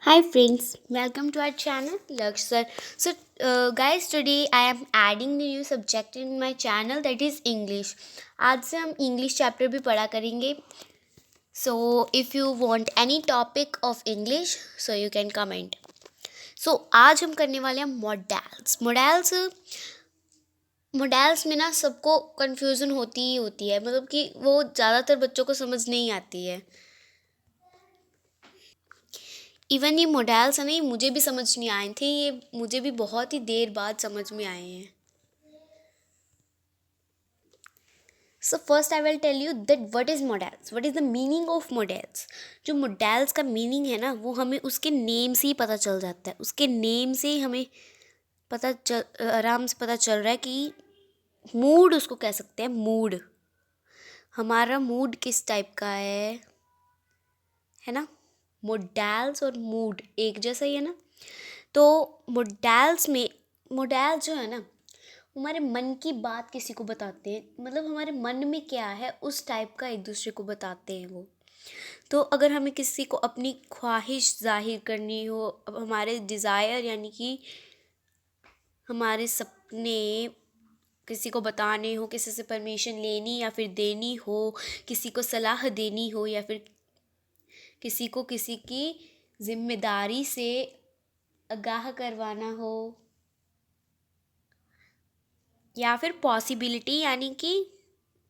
Hi friends, welcome to our channel Laksh Sir. Guys, today I am adding the new subject in my channel that is English. आज से हम English chapter भी पढ़ा करेंगे. So if you want any topic of English, so you can comment. So आज हम करने वाले हैं मॉडल्स में ना सबको कन्फ्यूज़न होती ही होती है, मतलब कि वो ज़्यादातर बच्चों को समझ नहीं आती है. इवन ये मॉडल्स है ना, ये मुझे भी समझ नहीं आए थे, ये मुझे भी बहुत ही देर बाद समझ में आए हैं. So first I will tell you that what is models, what is the meaning of models. जो मॉडल्स का मीनिंग है ना, वो हमें उसके नेम से ही पता चल जाता है. उसके नेम से ही हमें आराम से पता चल रहा है कि मूड उसको कह सकते हैं. मूड, हमारा मूड किस टाइप का है ना. मॉडल्स और मूड एक जैसा ही है ना. तो मॉडल्स जो है ना, हमारे मन की बात किसी को बताते हैं, मतलब हमारे मन में क्या है उस टाइप का एक दूसरे को बताते हैं वो. तो अगर हमें किसी को अपनी ख्वाहिश जाहिर करनी हो, अब हमारे डिज़ायर यानी कि हमारे सपने किसी को बताने हो, किसी से परमिशन लेनी या फिर देनी हो, किसी को सलाह देनी हो, या फिर किसी को किसी की जिम्मेदारी से आगाह करवाना हो, या फिर पॉसिबिलिटी, यानी कि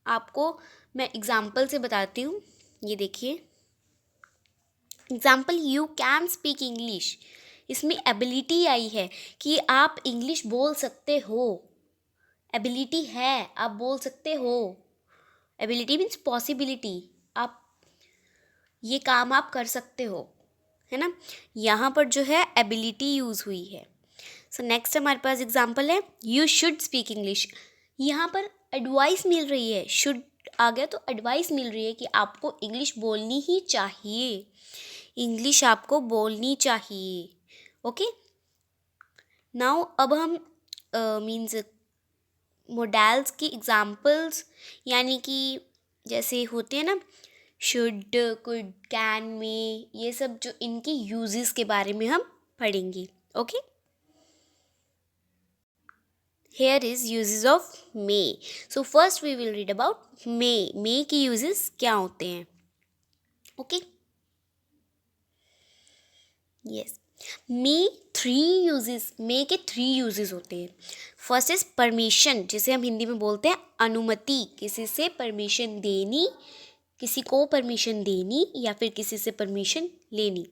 आपको मैं एग्ज़ाम्पल से बताती हूँ. ये देखिए example, you can speak English. इसमें एबिलिटी आई है कि आप इंग्लिश बोल सकते हो. एबिलिटी है, आप बोल सकते हो. एबिलिटी मीन्स पॉसिबिलिटी, आप ये काम आप कर सकते हो, है ना. यहाँ पर जो है एबिलिटी यूज़ हुई है. सो नेक्स्ट हमारे पास एग्जाम्पल है, यू शुड स्पीक इंग्लिश. यहाँ पर एडवाइस मिल रही है. शुड आ गया तो एडवाइस मिल रही है कि आपको इंग्लिश बोलनी ही चाहिए. इंग्लिश आपको बोलनी चाहिए. ओके, नाउ अब हम मीन्स मॉडल्स की एग्जाम्पल्स, यानी कि जैसे होते हैं ना, शुड, कुड, कैन, में, ये सब जो इनकी यूजेस के बारे में हम पढ़ेंगे. Okay, here is uses of may. So first we will read about may की uses क्या होते हैं. okay, yes, may के 3 uses होते हैं. फर्स्ट इज परमिशन, जिसे हम हिंदी में बोलते हैं अनुमति. किसी से परमिशन देनी, किसी को परमिशन देनी या फिर किसी से परमिशन लेनी.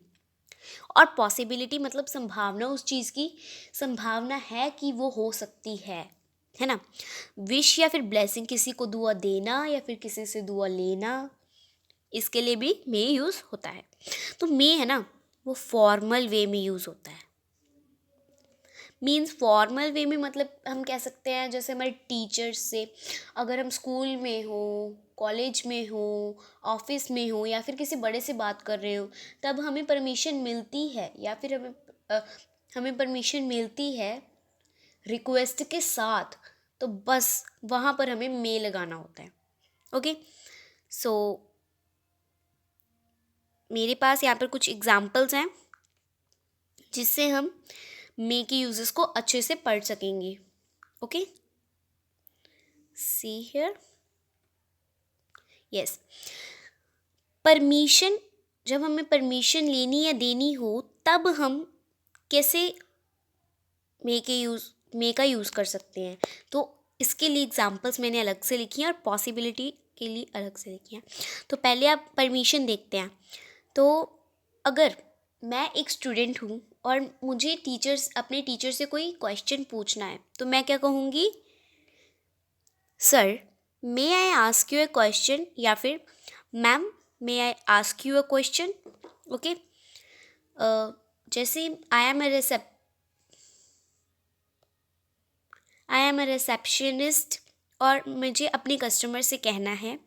और पॉसिबिलिटी मतलब संभावना, उस चीज़ की संभावना है कि वो हो सकती है ना. विश या फिर ब्लेसिंग, किसी को दुआ देना या फिर किसी से दुआ लेना, इसके लिए भी मे यूज़ होता है. तो मे है ना, वो फॉर्मल वे में यूज़ होता है. मीन्स फॉर्मल वे में मतलब हम कह सकते हैं जैसे हमारे टीचर्स से, अगर हम स्कूल में हो, कॉलेज में हो, ऑफिस में हो, या फिर किसी बड़े से बात कर रहे हो, तब हमें परमिशन मिलती है, या फिर हमें परमिशन मिलती है रिक्वेस्ट के साथ, तो बस वहाँ पर हमें मे लगाना होता है. ओके, सो मेरे पास यहाँ पर कुछ एग्जाम्पल्स हैं जिससे हम मे के यूजेस को अच्छे से पढ़ सकेंगे. Okay, see here, yes, permission. जब हमें परमिशन लेनी या देनी हो, तब हम कैसे मे का यूज़ कर सकते हैं. तो इसके लिए एग्जांपल्स मैंने अलग से लिखी हैं और पॉसिबिलिटी के लिए अलग से लिखी हैं. तो पहले आप परमिशन देखते हैं. तो अगर मैं एक स्टूडेंट हूँ और मुझे अपने टीचर से कोई क्वेश्चन पूछना है, तो मैं क्या कहूँगी, sir may I ask U A question, या फिर ma'am may I ask you a question. Okay, जैसे आई एम अ रिसेप्शनिस्ट और मुझे अपने कस्टमर से कहना है,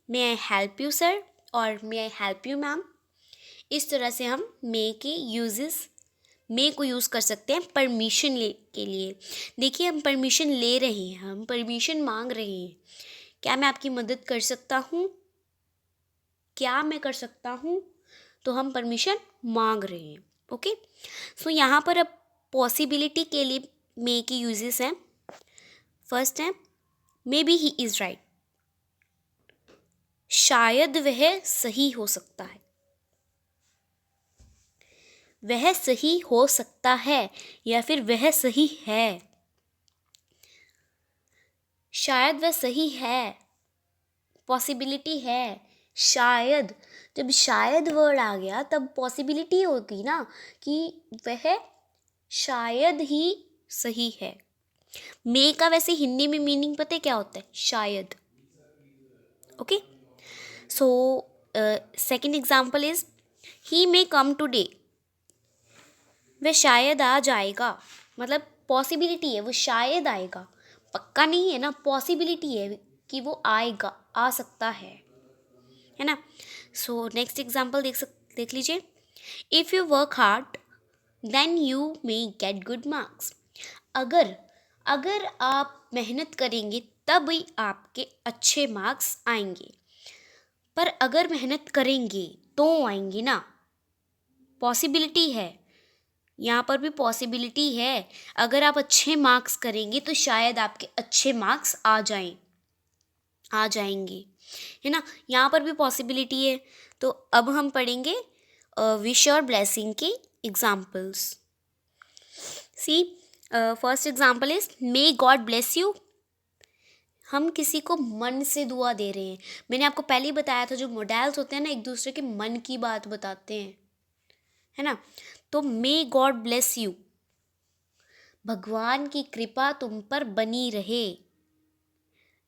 मे आई हेल्प यू सर और मे आई हेल्प यू मैम. इस तरह से हम मे को यूज़ कर सकते हैं परमिशन के लिए. देखिए, हम परमिशन ले रहे हैं, हम परमिशन मांग रहे हैं. क्या मैं आपकी मदद कर सकता हूँ, क्या मैं कर सकता हूँ. तो हम परमिशन मांग रहे हैं। ओके, सो यहाँ पर अब पॉसिबिलिटी के लिए मे की यूजेस हैं। फर्स्ट है may be he is right, शायद वह सही हो सकता है। वह सही हो सकता है या फिर वह सही है। शायद वह सही है, पॉसिबिलिटी है। शायद, जब शायद वर्ड आ गया तब पॉसिबिलिटी होगी ना कि वह शायद ही सही है। मे का वैसे हिंदी में मीनिंग पता है क्या होता है? शायद। Okay, so second example is he may come today, वह शायद आ जाएगा। मतलब पॉसिबिलिटी है, वो शायद आएगा, पक्का नहीं है ना, पॉसिबिलिटी है कि वो आएगा, आ सकता है ना। सो नेक्स्ट एग्जाम्पल देख लीजिए। If you work hard then you may get good marks. अगर अगर आप मेहनत करेंगे तभी आपके अच्छे मार्क्स आएंगे। पर अगर मेहनत करेंगे तो आएंगे ना, पॉसिबिलिटी है, यहाँ पर भी पॉसिबिलिटी है। अगर आप अच्छे मार्क्स करेंगे तो शायद आपके अच्छे मार्क्स आ जाएंगे, है ना। यहाँ पर भी पॉसिबिलिटी है। तो अब हम पढ़ेंगे विश और ब्लेसिंग के examples. See, first example is may God bless you. हम किसी को मन से दुआ दे रहे हैं। मैंने आपको पहले ही बताया था, जो मॉडल्स होते हैं ना, एक दूसरे के मन की बात बताते हैं, है ना। तो मे गॉड ब्लेस यू, भगवान की कृपा तुम पर बनी रहे,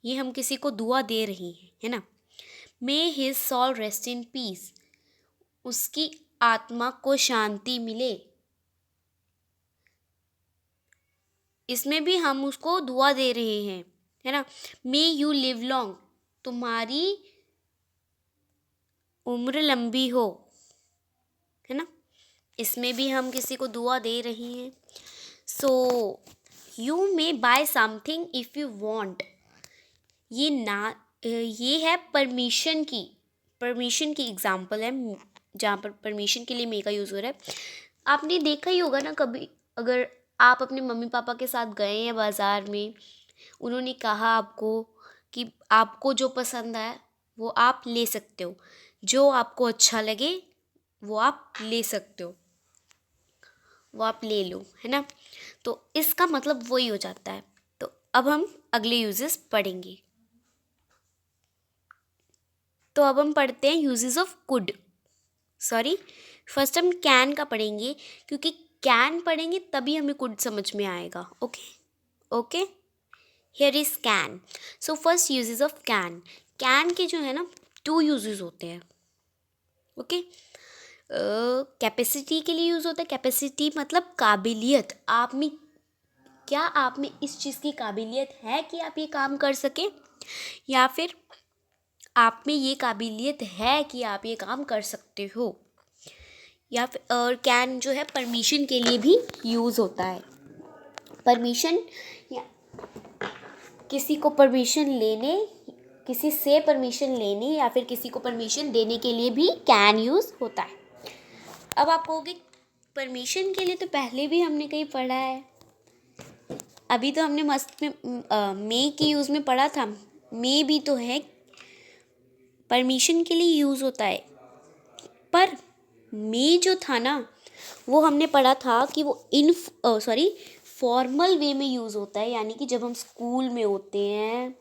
ये हम किसी को दुआ दे रही हैं, है ना। May his soul rest in peace, उसकी आत्मा को शांति मिले, इसमें भी हम उसको दुआ दे रहे हैं, है ना। मे यू लिव लॉन्ग, तुम्हारी उम्र लंबी हो, है ना, इसमें भी हम किसी को दुआ दे रही हैं। So you may buy something if you want, ये है परमिशन की एग्जाम्पल है, जहाँ पर परमिशन के लिए मे का यूज़ हो रहा है। आपने देखा ही होगा ना कभी, अगर आप अपने मम्मी पापा के साथ गए हैं बाज़ार में, उन्होंने कहा आपको कि आपको जो पसंद है वो आप ले सकते हो, जो आपको अच्छा लगे वो आप ले सकते हो, वो आप ले लो, है ना। तो इसका मतलब वही हो जाता है। तो अब हम अगले यूजेस पढ़ेंगे। तो अब हम पढ़ते हैं यूजेस ऑफ कुड। फर्स्ट हम कैन का पढ़ेंगे, क्योंकि कैन पढ़ेंगे तभी हमें कुड समझ में आएगा। Okay, here is can. So first uses of can. Can के जो है ना 2 यूजेस होते हैं। ओके, कैपेसिटी के लिए यूज़ होता है। कैपेसिटी मतलब काबिलियत, आप में इस चीज़ की काबिलियत है कि आप ये काम कर सकें, या फिर आप में ये काबिलियत है कि आप ये काम कर सकते हो। या फिर और कैन जो है परमिशन के लिए भी यूज़ होता है। परमिशन, या किसी से परमिशन लेने या फिर किसी को परमिशन देने के लिए भी कैन यूज़ होता है। अब आप कहोगे परमिशन के लिए तो पहले भी हमने कहीं पढ़ा है, अभी तो हमने मस्त में मे की यूज़ में पढ़ा था। मे भी तो है, परमिशन के लिए यूज़ होता है। पर मे जो था ना, वो हमने पढ़ा था कि वो फॉर्मल वे में यूज़ होता है, यानी कि जब हम स्कूल में होते हैं,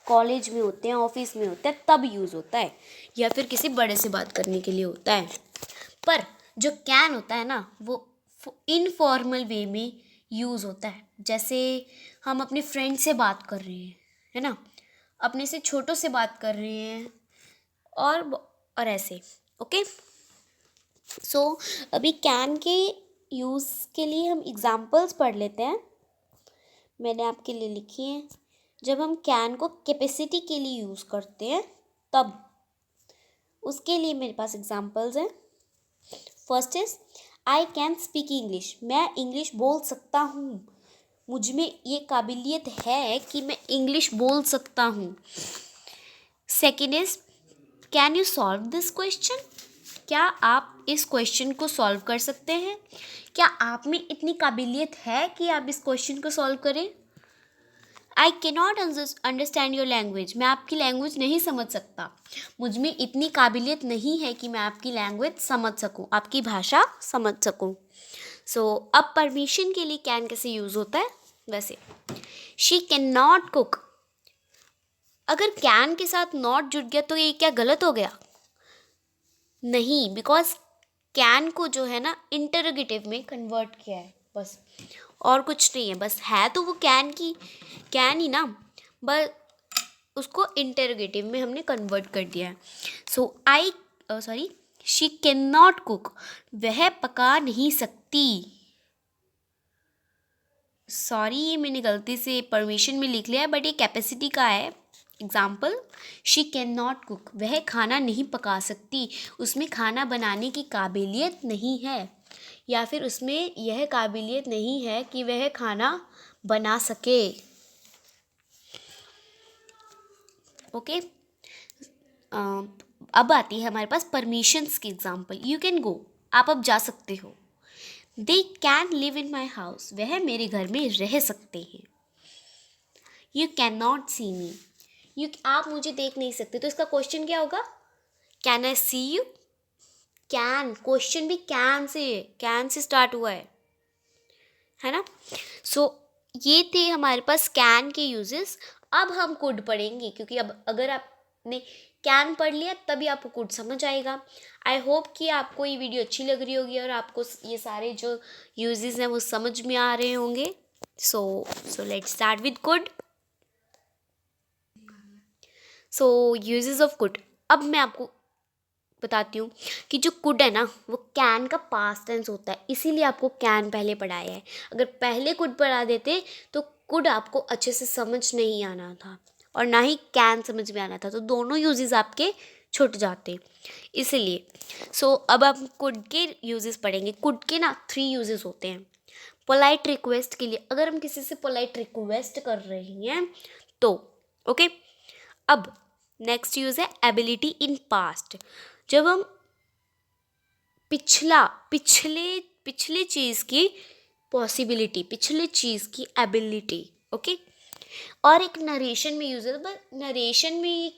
कॉलेज में होते हैं, ऑफिस में होते हैं, तब यूज़ होता है, या फिर किसी बड़े से बात करने के लिए होता है। पर जो कैन होता है ना, वो इनफॉर्मल वे में यूज़ होता है। जैसे हम अपने फ्रेंड से बात कर रहे हैं, है ना, अपने से छोटों से बात कर रहे हैं, और ऐसे। ओके, सो अभी कैन के यूज़ के लिए हम एग्जाम्पल्स पढ़ लेते हैं। मैंने आपके लिए लिखी हैं। जब हम कैन को कैपेसिटी के लिए यूज़ करते हैं तब, उसके लिए मेरे पास एग्जाम्पल्स हैं। First is I can speak English, मैं इंग्लिश बोल सकता हूँ, मुझ में ये काबिलियत है कि मैं इंग्लिश बोल सकता हूँ। Second is can you solve this question? क्या आप इस क्वेश्चन को सॉल्व कर सकते हैं? क्या आप में इतनी काबिलियत है कि आप इस क्वेश्चन को सॉल्व करें? I cannot understand your language, मैं आपकी लैंग्वेज नहीं समझ सकता, मुझ में इतनी काबिलियत नहीं है कि मैं आपकी लैंग्वेज समझ सकूं, आपकी भाषा समझ सकूं। सो अब परमिशन के लिए कैन कैसे यूज़ होता है? वैसे शी कैन नॉट कुक, अगर कैन के साथ नॉट जुड़ गया तो ये क्या गलत हो गया? नहीं, बिकॉज कैन को जो है ना इंटरोगेटिव में कन्वर्ट किया है बस, और कुछ नहीं है। बस है तो वो कैन ही ना, बस उसको इंटरोगेटिव में हमने कन्वर्ट कर दिया है। So she can not cook, वह पका नहीं सकती। सॉरी, ये मैंने गलती से परमिशन में लिख लिया है, बट ये कैपेसिटी का है। Example, she can not cook, वह खाना नहीं पका सकती, उसमें खाना बनाने की काबिलियत नहीं है, या फिर उसमें यह काबिलियत नहीं है कि वह खाना बना सके। ओके, अब आती है हमारे पास परमिशंस की एग्जाम्पल। यू कैन गो, आप अब जा सकते हो। They can live in my house, वह मेरे घर में रह सकते हैं। यू कैन नॉट सी मी, आप मुझे देख नहीं सकते, तो इसका क्वेश्चन क्या होगा? Can I see you? Can, question भी कैन से स्टार्ट हुआ है ना। सो ये थे हमारे पास कैन के यूजेस। अब हम कुड पढ़ेंगे, क्योंकि अब अगर आपने कैन पढ़ लिया तभी आपको कुड समझ आएगा। आई होप कि आपको ये वीडियो अच्छी लग रही होगी और आपको ये सारे जो यूजेस हैं वो समझ में आ रहे होंगे। So let's start with could. So uses of could, अब मैं आपको बताती हूँ कि जो कुड है ना वो कैन का पास्ट टेंस होता है, इसीलिए आपको कैन पहले पढ़ाया है। अगर पहले कुड पढ़ा देते तो कुड आपको अच्छे से समझ नहीं आना था और ना ही कैन समझ में आना था, तो दोनों यूजेस आपके छूट जाते, इसलिए। अब आप कुड के यूजेस पढ़ेंगे। कुड के ना 3 यूजेस होते हैं। पोलाइट रिक्वेस्ट के लिए, अगर हम किसी से पोलाइट रिक्वेस्ट कर रहे हैं तो ओके। अब नेक्स्ट यूज है एबिलिटी इन पास्ट, जब हम पिछले चीज़ की पॉसिबिलिटी, पिछले चीज़ की एबिलिटी, ओके। और एक नरेशन में यूज है, पर नरेशन में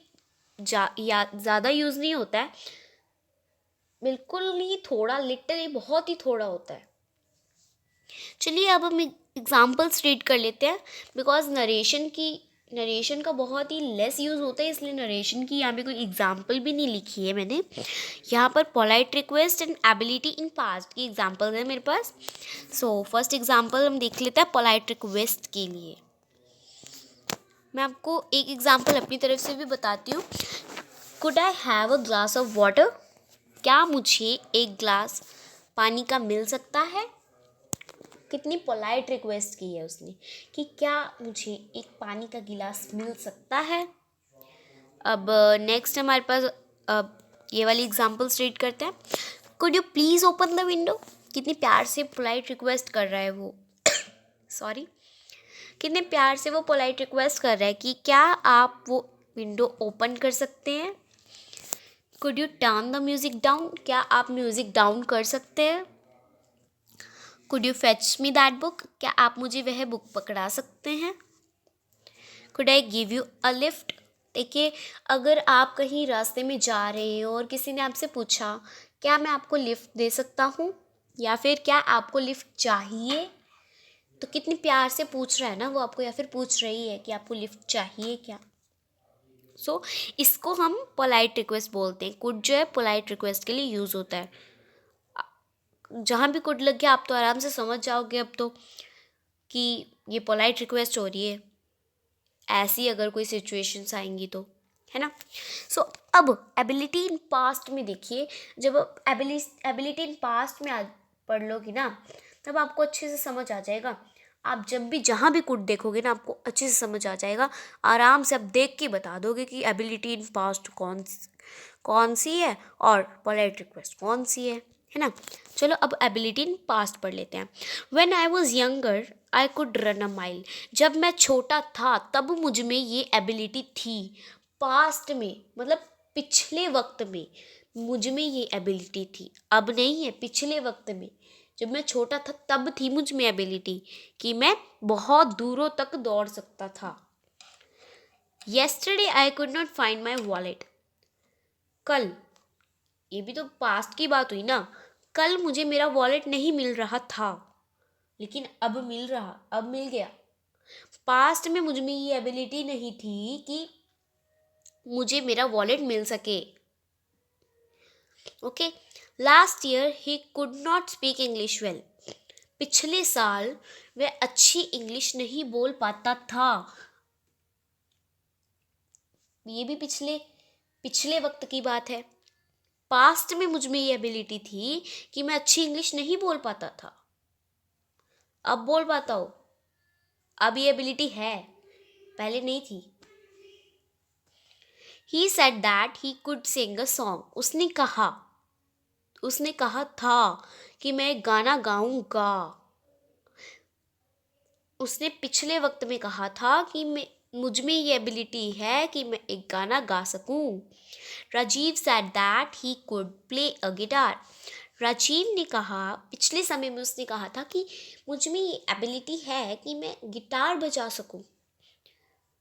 ज़्यादा यूज़ नहीं होता है, बिल्कुल ही थोड़ा, लिटरली बहुत ही थोड़ा होता है। चलिए अब हम एग्जाम्पल्स रीड कर लेते हैं, बिकॉज नरेशन का बहुत ही लेस यूज़ होता है, इसलिए नरेशन की यहाँ पे कोई एग्जाम्पल भी नहीं लिखी है मैंने। यहाँ पर polite request and ability in past की एग्जाम्पल है मेरे पास। फर्स्ट एग्जाम्पल हम देख लेते हैं पोलाइट रिक्वेस्ट के लिए। मैं आपको एक एग्जाम्पल अपनी तरफ से भी बताती हूँ। Could I have a glass of water, क्या मुझे एक ग्लास पानी का मिल सकता है? कितनी पोलाइट रिक्वेस्ट की है उसने कि क्या मुझे एक पानी का गिलास मिल सकता है। अब नेक्स्ट हमारे पास ये वाली एग्जाम्पल्स रीड करते हैं। Could you please open the window, कितनी प्यार से पोलाइट रिक्वेस्ट कर रहा है वो सॉरी कितने प्यार से वो पोलाइट रिक्वेस्ट कर रहा है कि क्या आप वो विंडो ओपन कर सकते हैं। Could U turn the music down, क्या आप म्यूज़िक डाउन कर सकते हैं। Could you fetch me that book, क्या आप मुझे वह बुक पकड़ा सकते हैं। Could I give you a lift, देखिए अगर आप कहीं रास्ते में जा रहे हो और किसी ने आपसे पूछा क्या मैं आपको लिफ्ट दे सकता हूँ, या फिर क्या आपको लिफ्ट चाहिए, तो कितनी प्यार से पूछ रहा है ना वो आपको, या फिर पूछ रही है कि आपको लिफ्ट चाहिए क्या। इसको हम पोलाइट रिक्वेस्ट बोलते हैं। कुड जो है पोलाइट रिक्वेस्ट के लिए यूज़ होता है। जहाँ भी कुड लग गया आप तो आराम से समझ जाओगे अब तो कि ये पोलाइट रिक्वेस्ट हो रही है, ऐसी अगर कोई सिचुएशंस आएंगी तो, है ना। अब एबिलिटी इन पास्ट में देखिए, जब एबिलिटी इन पास्ट में पढ़ लोगी ना तब आपको अच्छे से समझ आ जाएगा। आप जब भी जहाँ भी कुड देखोगे ना आपको अच्छे से समझ आ जाएगा, आराम से आप देख के बता दोगे कि एबिलिटी इन पास्ट कौन सी है और पोलाइट रिक्वेस्ट कौन सी है ना। चलो अब एबिलिटी इन पास्ट पढ़ लेते हैं। When I was younger I could run a mile, जब मैं छोटा था तब मुझ में ये एबिलिटी थी। पास्ट में मतलब पिछले वक्त में मुझ में ये एबिलिटी थी, अब नहीं है, पिछले वक्त में जब मैं छोटा था तब थी मुझ में एबिलिटी कि मैं बहुत दूरों तक दौड़ सकता था। Yesterday I could not find my wallet. कल, ये भी तो पास्ट की बात हुई ना, कल मुझे मेरा वॉलेट नहीं मिल रहा था, लेकिन अब मिल गया। पास्ट में मुझ में ये एबिलिटी नहीं थी कि मुझे मेरा वॉलेट मिल सके। Okay, last year he could not speak English well. पिछले साल वह अच्छी इंग्लिश नहीं बोल पाता था। ये भी पिछले वक्त की बात है। पास्ट में मुझ में ये एबिलिटी थी कि मैं अच्छी इंग्लिश नहीं बोल पाता था, अब बोल पाता हूँ, अब ये एबिलिटी है, पहले नहीं थी। He said that he could sing a song. उसने कहा था कि मैं एक गाना गाऊंगा। उसने पिछले वक्त में कहा था कि मुझ में ये एबिलिटी है कि मैं एक गाना गा सकूं। Rajiv said that he could play a guitar. Rajiv ने कहा, पिछले समय में उसने कहा था कि मुझ में ये एबिलिटी है कि मैं गिटार बजा सकूं।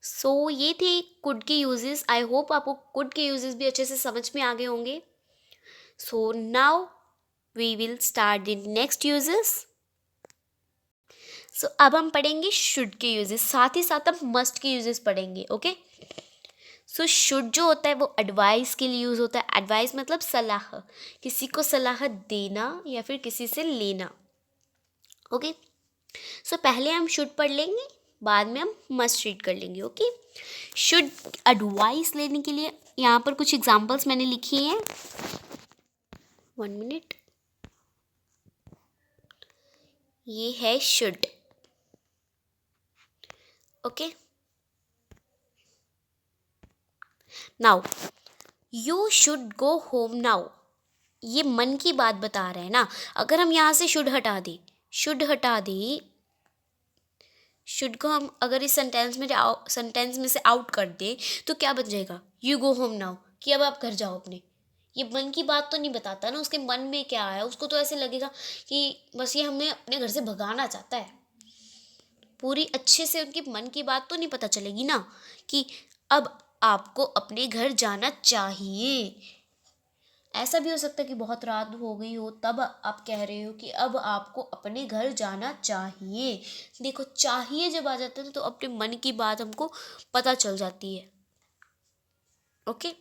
सो ये थे कुड के यूजेस। आई होप आपको कुड के यूजेस भी अच्छे से समझ में आ गए होंगे। So now we will start the next uses. So अब हम पढ़ेंगे शुड के यूजेस, साथ ही साथ हम मस्ट के यूजेस पढ़ेंगे। ओके, सो शुड जो होता है वो एडवाइस के लिए यूज़ होता है। एडवाइस मतलब सलाह, किसी को सलाह देना या फिर किसी से लेना। ओके, सो पहले हम शुड पढ़ लेंगे, बाद में हम मस्ट रीड कर लेंगे। ओके, शुड एडवाइस लेने के लिए यहाँ पर कुछ एग्जांपल्स मैंने लिखी हैं। 1 मिनट, ये है should. Okay, now you should go home now. ये मन की बात बता रहे हैं ना। अगर हम यहाँ से शुड हटा दें, शुड को हम अगर इस सेंटेंस में से आउट कर दें तो क्या बन जाएगा? यू गो होम नाउ, कि अब आप घर जाओ अपने। ये मन की बात तो नहीं बताता ना, उसके मन में क्या है। उसको तो ऐसे लगेगा कि बस ये हमें अपने घर से भगाना चाहता है। पूरी अच्छे से उनकी मन की बात तो नहीं पता चलेगी ना कि अब आपको अपने घर जाना चाहिए। ऐसा भी हो सकता है कि बहुत रात हो गई हो तब आप कह रहे हो कि अब आपको अपने घर जाना चाहिए। देखो, चाहिए जब आ जाता है तो अपने मन की बात हमको पता चल जाती है। ओके,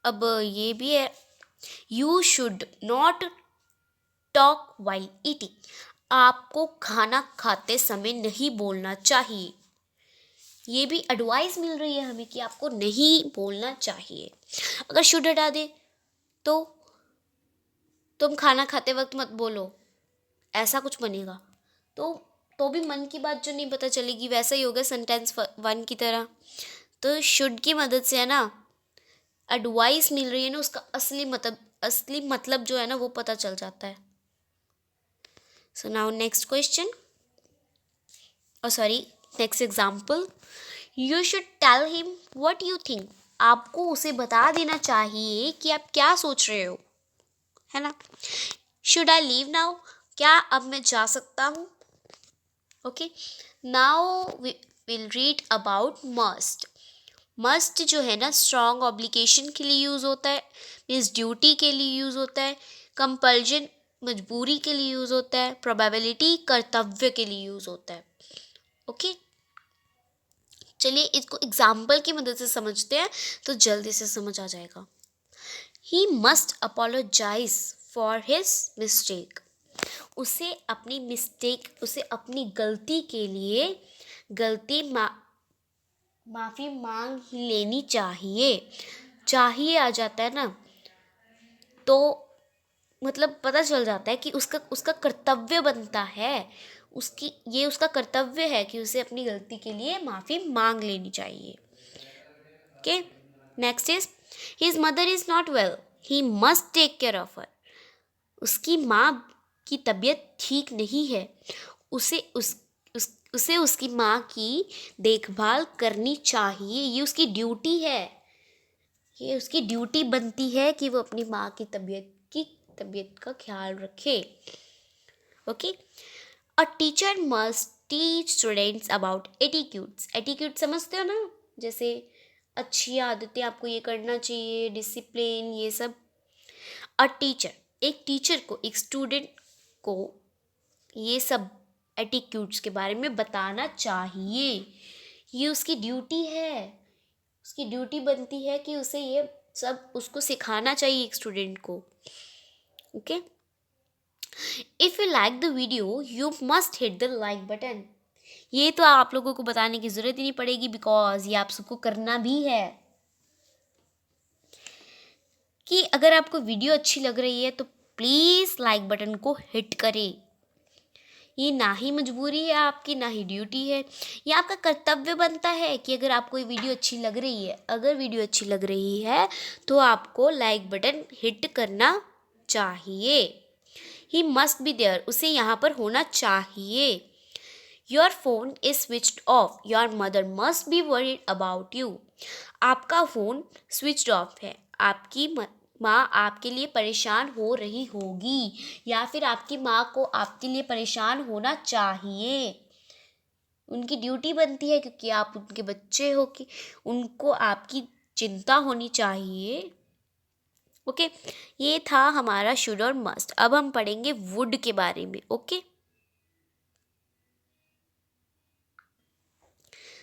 अब ये भी है, you should not talk while eating. आपको खाना खाते समय नहीं बोलना चाहिए। ये भी एडवाइस मिल रही है हमें कि आपको नहीं बोलना चाहिए। अगर शुड हटा दे तो तुम खाना खाते वक्त मत बोलो, ऐसा कुछ बनेगा। तो भी मन की बात जो नहीं पता चलेगी, वैसा ही होगा सेंटेंस 1 की तरह। तो शुड की मदद से है ना, एडवाइस मिल रही है ना, उसका असली मतलब जो है ना वो पता चल जाता है। So now next question, next example. You should tell him what you think. आपको उसे बता देना चाहिए कि आप क्या सोच रहे हो, है ना। शुड आई लीव नाउ, क्या अब मैं जा सकता हूँ। Okay, now will read about must. Must जो है ना, स्ट्रॉन्ग ऑब्लिगेशन के लिए यूज़ होता है, मीन्स ड्यूटी के लिए यूज़ होता है, कंपल्जन मजबूरी के लिए यूज़ होता है, प्रोबेबिलिटी कर्तव्य के लिए यूज़ होता है। ओके, चलिए इसको एग्जाम्पल की मदद से समझते हैं तो जल्दी से समझ आ जाएगा। He must apologise for his mistake. उसे अपनी गलती के लिए माफ़ी मांग ही लेनी चाहिए आ जाता है ना, तो मतलब पता चल जाता है कि उसका कर्तव्य बनता है, उसका कर्तव्य है कि उसे अपनी गलती के लिए माफ़ी मांग लेनी चाहिए। Okay, next is his mother is not well, he must take care of her. उसकी माँ की तबीयत ठीक नहीं है, उसे उसकी माँ की देखभाल करनी चाहिए, ये उसकी ड्यूटी है। ये उसकी ड्यूटी बनती है कि वो अपनी माँ की तबीयत का ख्याल रखे। Okay, a teacher must teach students about attitudes. एटिक्यूड समझते हो ना, जैसे अच्छी आदतें, आपको ये करना चाहिए, डिसिप्लिन, ये सब। अ टीचर, एक टीचर को एक स्टूडेंट को ये सब एटिट्यूड्स के बारे में बताना चाहिए। ये उसकी ड्यूटी है, उसकी ड्यूटी बनती है कि उसे ये सब उसको सिखाना चाहिए एक स्टूडेंट को। Okay, if you like the video you must hit the like button. ये तो आप लोगों को बताने की ज़रूरत ही नहीं पड़ेगी, बिकॉज ये आप सबको करना भी है। कि अगर आपको वीडियो अच्छी लग रही है तो प्लीज़ लाइक बटन को हिट करें। ये ना ही मजबूरी है आपकी, ना ही ड्यूटी है, ये आपका कर्तव्य बनता है कि अगर आपको ये वीडियो अच्छी लग रही है, अगर वीडियो अच्छी लग रही है तो आपको लाइक बटन हिट करना चाहिए। ही मस्ट बी देयर, उसे यहाँ पर होना चाहिए। Your phone is switched off, your mother must be worried about you. आपका फ़ोन स्विच्ड ऑफ है, आपकी माँ आपके लिए परेशान हो रही होगी, या फिर आपकी माँ को आपके लिए परेशान होना चाहिए। उनकी ड्यूटी बनती है क्योंकि आप उनके बच्चे हो, कि उनको आपकी चिंता होनी चाहिए। ओके, ये था हमारा शुड और मस्ट। अब हम पढ़ेंगे वुड के बारे में। ओके,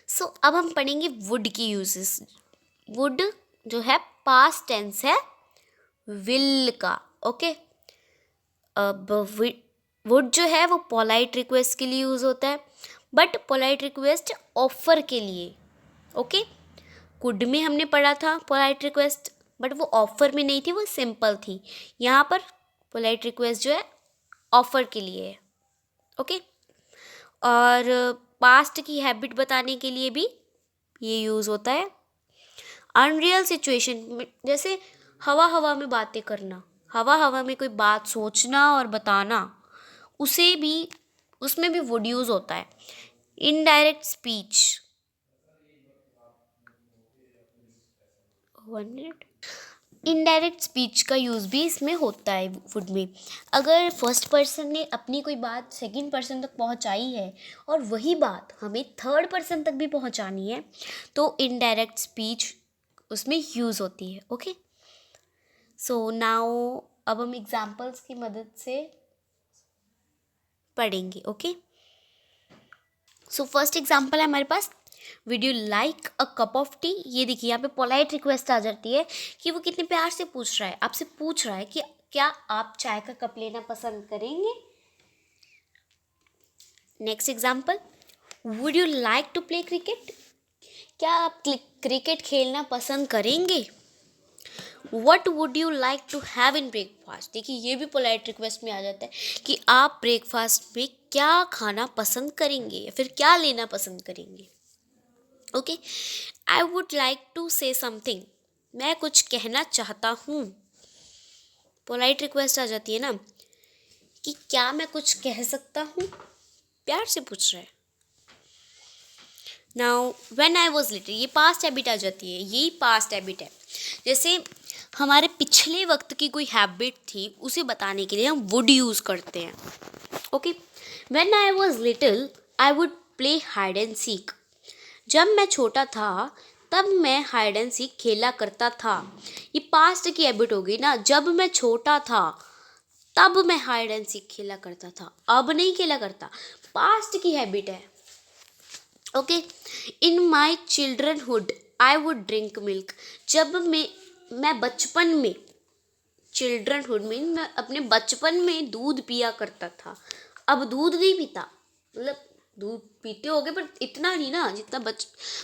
सो अब हम पढ़ेंगे वुड की यूजेस। वुड जो है पास्ट टेंस है विल का। ओके, अब वुड जो है वो पोलाइट रिक्वेस्ट के लिए यूज़ होता है, बट पोलाइट रिक्वेस्ट ऑफर के लिए। ओके, कुड में हमने पढ़ा था पोलाइट रिक्वेस्ट, बट वो ऑफर में नहीं थी, वो सिंपल थी। यहाँ पर पोलाइट रिक्वेस्ट जो है ऑफर के लिए है। ओके, और पास्ट की हैबिट बताने के लिए भी ये यूज़ होता है। अनरियल सिचुएशन में, जैसे हवा हवा में बातें करना, हवा हवा में कोई बात सोचना और बताना, उसे भी, उसमें भी वुड यूज़ होता है। Indirect speech, 1 minute. Indirect speech का यूज़ भी इसमें होता है वुड में। अगर फर्स्ट पर्सन ने अपनी कोई बात सेकंड पर्सन तक पहुंचाई है और वही बात हमें थर्ड पर्सन तक भी पहुंचानी है, तो इनडायरेक्ट स्पीच उसमें यूज़ होती है। ओके, सो नाउ अब हम एग्जाम्पल्स की मदद से पढ़ेंगे। ओके, सो फर्स्ट एग्जाम्पल है हमारे पास, would you like a cup of tea. ये देखिए यहाँ पे पोलाइट रिक्वेस्ट आ जाती है कि वो कितने प्यार से पूछ रहा है, आपसे पूछ रहा है कि क्या आप चाय का कप लेना पसंद करेंगे। Next example, would you like to play cricket. क्या आप क्रिकेट खेलना पसंद करेंगे। What would you like to have in breakfast. देखिए ये भी पोलाइट रिक्वेस्ट में आ जाता है कि आप ब्रेकफास्ट में क्या खाना पसंद करेंगे या फिर क्या लेना पसंद करेंगे। Okay, I would like to say something, मैं कुछ कहना चाहता हूँ। पोलाइट रिक्वेस्ट आ जाती है ना कि क्या मैं कुछ कह सकता हूँ, प्यार से पूछ रहा है। Now when I was little, ये पास्ट हैबिट आ जाती है, यही पास्ट हैबिट है। जैसे हमारे पिछले वक्त की कोई हैबिट थी, उसे बताने के लिए हम वुड यूज़ करते हैं। Okay, when I was little I would play hide and seek. जब मैं छोटा था तब मैं हाइड एंड सीक खेला करता था। ये पास्ट की हैबिट हो गई ना, जब मैं छोटा था तब मैं हाइड एंड सीक खेला करता था, अब नहीं खेला करता, पास्ट की हैबिट है। Okay, in my childhood I would drink milk. जब मैं बचपन में, चिल्ड्रनहुड में मैं अपने बचपन में दूध पिया करता था, अब दूध नहीं पीता। मतलब दूध पीते होगे पर इतना नहीं ना, जितना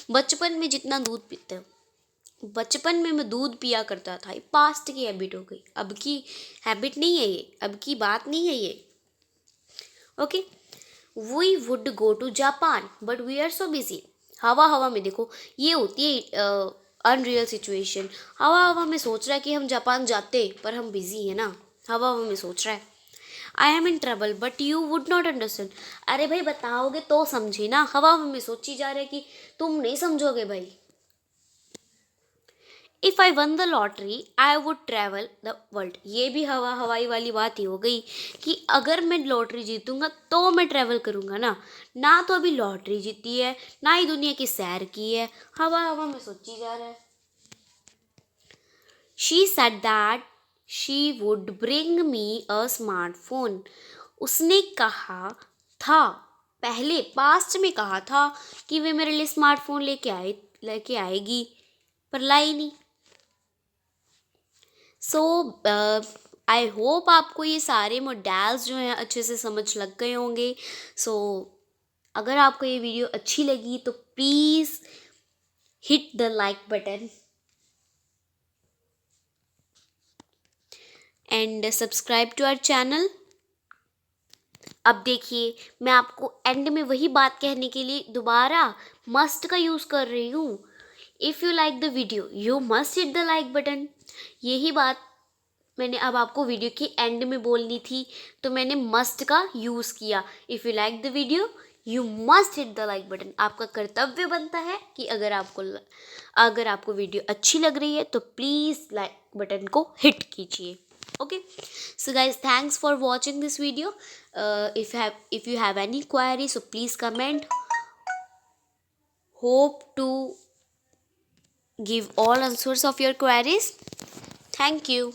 बचपन में जितना दूध पीते हो। बचपन में मैं दूध पिया करता था, ये पास्ट की हैबिट हो गई, अब की हैबिट नहीं है ये, अब की बात नहीं है ये। Okay, we would go to Japan but we are so busy. हवा हवा में देखो, ये होती है अनरियल सिचुएशन। हवा हवा में सोच रहा है कि हम जापान जाते, पर हम बिजी है ना, हवा हवा में सोच रहा है। I am in trouble but you would not understand. अरे भाई बताओगे तो समझे ना, हवा हवा में सोची जा रहा है कि तुम नहीं समझोगे भाई। If I one the lottery I would travel the world. ये भी हवाई वाली बात ही हो गई कि अगर मैं लॉटरी जीतूंगा तो मैं ट्रैवल करूंगा ना। ना तो अभी लॉटरी जीती है, ना ही दुनिया की सैर की है, हवा हवा में सोची जा रहा है। She said that she would bring me a smartphone. उसने कहा था, पहले पास्ट में कहा था कि वे मेरे लिए स्मार्टफोन लेके आएगी, पर लाई नहीं। सो आई होप आपको ये सारे मॉडल्स जो हैं अच्छे से समझ लग गए होंगे। सो अगर आपको ये वीडियो अच्छी लगी तो please hit the like button and subscribe to our channel. अब देखिए, मैं आपको एंड में वही बात कहने के लिए दोबारा मस्ट का यूज़ कर रही हूँ। If you like the video you must hit the like button. यही बात मैंने अब आपको वीडियो के एंड में बोलनी थी, तो मैंने मस्ट का यूज़ किया। If you like the video you must hit the like button. आपका कर्तव्य बनता है कि अगर आपको वीडियो अच्छी लग रही है तो प्लीज़ लाइक बटन को हिट कीजिए। Okay, so guys, thanks for watching this video. If you have any query, so please comment. Hope to give all answers of your queries. Thank you.